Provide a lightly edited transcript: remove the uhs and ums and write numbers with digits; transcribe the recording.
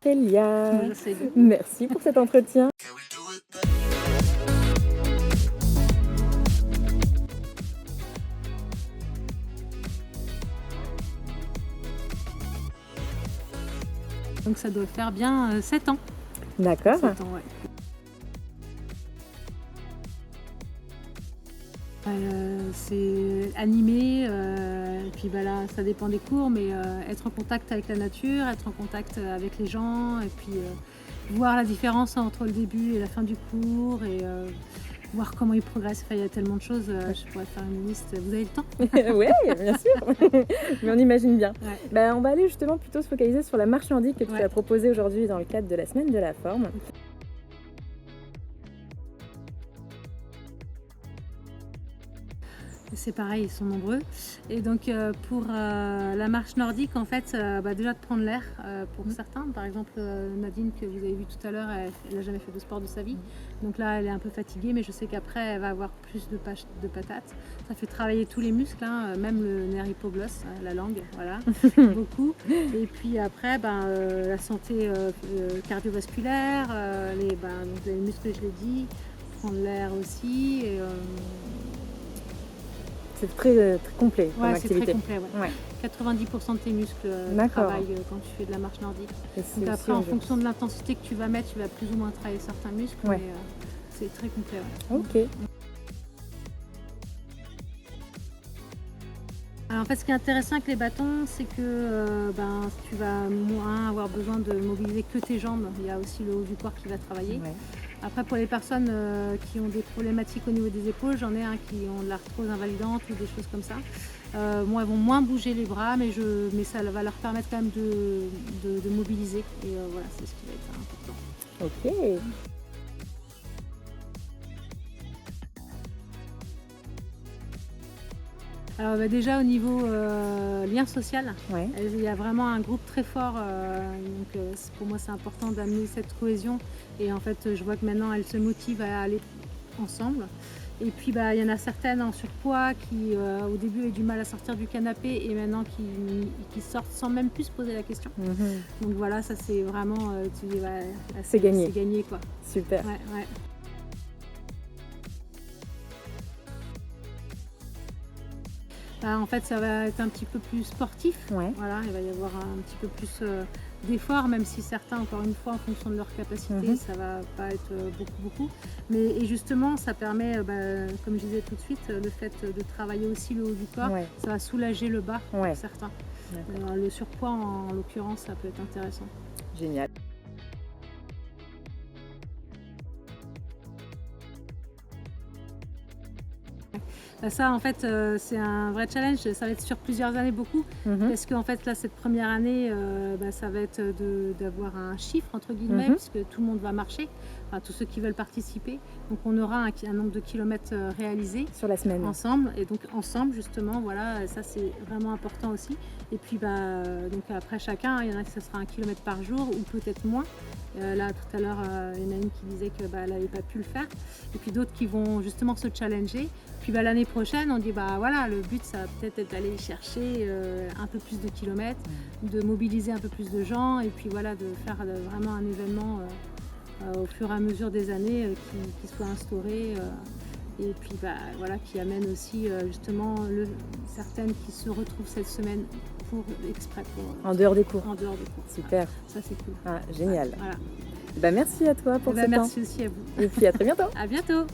Kélia, J'essaie de... merci pour cet entretien. Donc ça doit faire bien 7 ans. D'accord. 7 ans, ouais. C'est animé, et puis bah là ça dépend des cours, mais être en contact avec la nature, être en contact avec les gens, et puis voir la différence entre le début et la fin du cours, et voir comment ils progressent. Enfin, il y a tellement de choses, je pourrais faire une liste. Vous avez le temps? Oui, bien sûr, mais on imagine bien. Ouais. On va aller justement plutôt se focaliser sur la marche nordique que tu Ouais. as proposée aujourd'hui dans le cadre de la semaine de la forme. C'est pareil, ils sont nombreux. Et donc pour la marche nordique, en fait, déjà de prendre l'air pour certains. Par exemple, Nadine, que vous avez vu tout à l'heure, elle n'a jamais fait de sport de sa vie. Donc là, elle est un peu fatiguée, mais je sais qu'après, elle va avoir plus de patates. Ça fait travailler tous les muscles, hein, même le nerf hypoglosse, la langue, voilà, beaucoup. Et puis après, la santé cardiovasculaire, donc les muscles, je l'ai dit, prendre l'air aussi. Et, c'est très complet comme activité. C'est très complet, ouais. 90% de tes muscles travaillent quand tu fais de la marche nordique. Donc après, en fonction de l'intensité que tu vas mettre, tu vas plus ou moins travailler certains muscles, mais c'est très complet. Ouais. Ok. Alors en fait, ce qui est intéressant avec les bâtons, c'est que tu vas moins avoir besoin de mobiliser que tes jambes. Il y a aussi le haut du corps qui va travailler. Ouais. Après, pour les personnes qui ont des problématiques au niveau des épaules, j'en ai qui ont de l'arthrose invalidante ou des choses comme ça. Elles vont moins bouger les bras, mais ça va leur permettre quand même de mobiliser. Et voilà, c'est ce qui va être important. Ok. Alors déjà au niveau lien social, il y a vraiment un groupe très fort, donc pour moi c'est important d'amener cette cohésion, et en fait je vois que maintenant elles se motivent à aller ensemble. Et puis il y en a certaines en surpoids qui au début avaient du mal à sortir du canapé, et maintenant qui sortent sans même plus se poser la question. Donc voilà, ça c'est vraiment, tu dis, c'est gagné. C'est gagné quoi. Super. Ouais. En fait, ça va être un petit peu plus sportif. Voilà, il va y avoir un petit peu plus d'efforts, même si certains, encore une fois, en fonction de leur capacité, ça va pas être beaucoup. Et justement, ça permet, comme je disais tout de suite, le fait de travailler aussi le haut du corps, ça va soulager le bas pour certains. Le surpoids, en l'occurrence, ça peut être intéressant. Génial. Ça, en fait, c'est un vrai challenge. Ça va être sur plusieurs années, beaucoup. Parce qu'en fait, là, cette première année, ça va être d'avoir un chiffre, entre guillemets, puisque tout le monde va marcher, enfin, tous ceux qui veulent participer. Donc, on aura un nombre de kilomètres réalisés. Sur la semaine. Ensemble. Et donc, ensemble, justement, voilà, ça, c'est vraiment important aussi. Et puis, donc après, chacun, il y en a qui ce sera 1 kilomètre par jour, ou peut-être moins. Là, tout à l'heure, il y en a une qui disait qu'elle n'avait pas pu le faire. Et puis d'autres qui vont justement se challenger. Puis l'année prochaine, on dit voilà, le but, ça va peut-être être d'aller chercher un peu plus de kilomètres, de mobiliser un peu plus de gens, et puis voilà, de faire vraiment un événement au fur et à mesure des années qui soit instauré. Et puis voilà, qui amène aussi justement certaines qui se retrouvent cette semaine exprès pour en dehors des cours. En dehors des cours. Super. Ça c'est cool. Génial. Voilà. Merci à toi pour ce temps. Merci aussi à vous. Et puis à très bientôt. À bientôt.